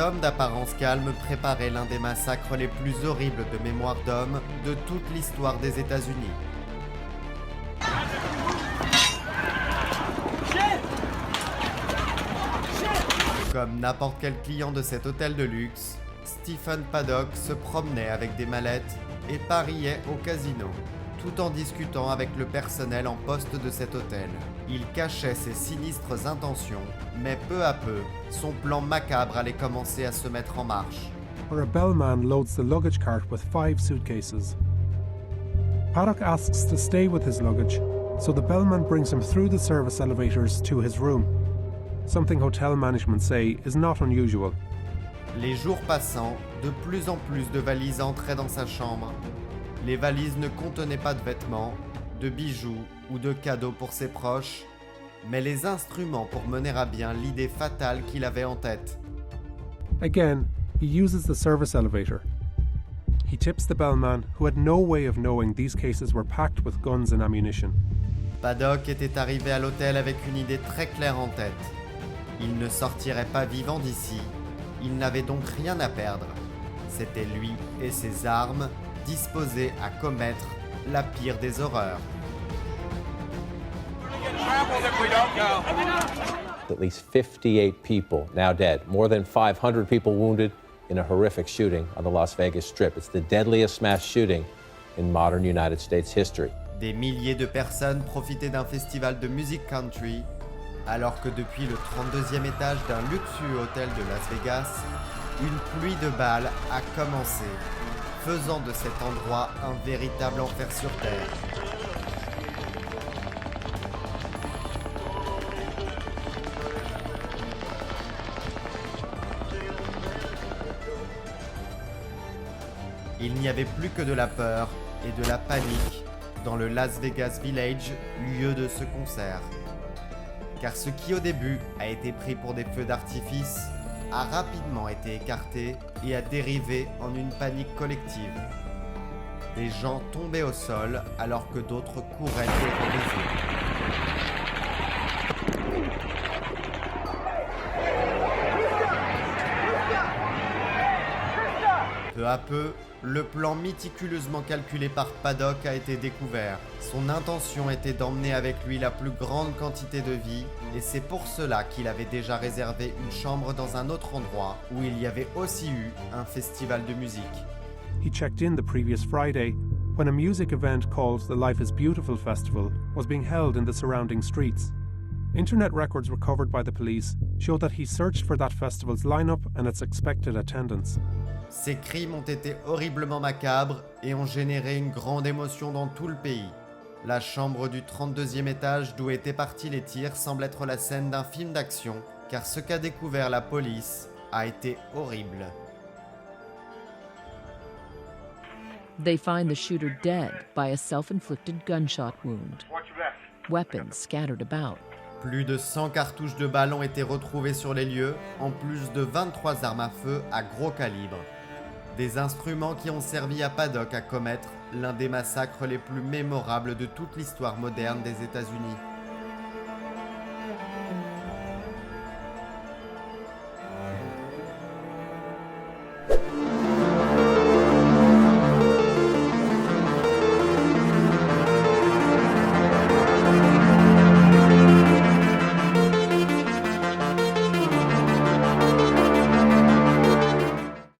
Homme d'apparence calme préparait l'un des massacres les plus horribles de mémoire d'homme de toute l'histoire des États-Unis. Comme n'importe quel client de cet hôtel de luxe, Stephen Paddock se promenait avec des mallettes et pariait au casino, tout en discutant avec le personnel en poste de cet hôtel. Il cachait ses sinistres intentions, mais peu à peu, son plan macabre allait commencer à se mettre en marche. Where a bellman loads the luggage cart with 5 suitcases. Paddock asks to stay with his luggage, so the bellman brings him through the service elevators to his room. Something hotel management say is not unusual. Les jours passant, de plus en plus de valises entraient dans sa chambre. Les valises ne contenaient pas de vêtements, de bijoux ou de cadeaux pour ses proches, mais les instruments pour mener à bien l'idée fatale qu'il avait en tête. Again, he uses the service elevator. He tips the bellman, who had no way of knowing these cases were packed with guns and ammunition. Paddock était arrivé à l'hôtel avec une idée très claire en tête. Il ne sortirait pas vivant d'ici, il n'avait donc rien à perdre. C'était lui et ses armes, disposés à commettre la pire des horreurs. At least 58 people now dead, more than 500 people wounded in a horrific shooting on the Las Vegas Strip. It's the deadliest mass shooting in modern United States history. Des milliers de personnes profitaient d'un festival de musique country, alors que depuis le 32e étage d'un luxueux hôtel de Las Vegas, une pluie de balles a commencé, faisant de cet endroit un véritable enfer sur terre. Il n'y avait plus que de la peur et de la panique dans le Las Vegas Village, lieu de ce concert. Car ce qui au début a été pris pour des feux d'artifice a rapidement été écarté et a dérivé en une panique collective. Des gens tombaient au sol alors que d'autres couraient terrorisés. Peu à peu, le plan méticuleusement calculé par Paddock a été découvert. Son intention était d'emmener avec lui la plus grande quantité de vie, et c'est pour cela qu'il avait déjà réservé une chambre dans un autre endroit où il y avait aussi eu un festival de musique. He checked in the previous Friday when a music event called the Life is Beautiful Festival was being held in the surrounding streets. Internet records recovered by the police show that he searched for that festival's lineup and its expected attendance. Ces crimes ont été horriblement macabres et ont généré une grande émotion dans tout le pays. La chambre du 32e étage d'où étaient partis les tirs semble être la scène d'un film d'action, car ce qu'a découvert la police a été horrible. They find the shooter dead by a self-inflicted gunshot wound. Weapons scattered about. Plus de 100 cartouches de balles ont été retrouvées sur les lieux, en plus de 23 armes à feu à gros calibre. Des instruments qui ont servi à Paddock à commettre l'un des massacres les plus mémorables de toute l'histoire moderne des États-Unis.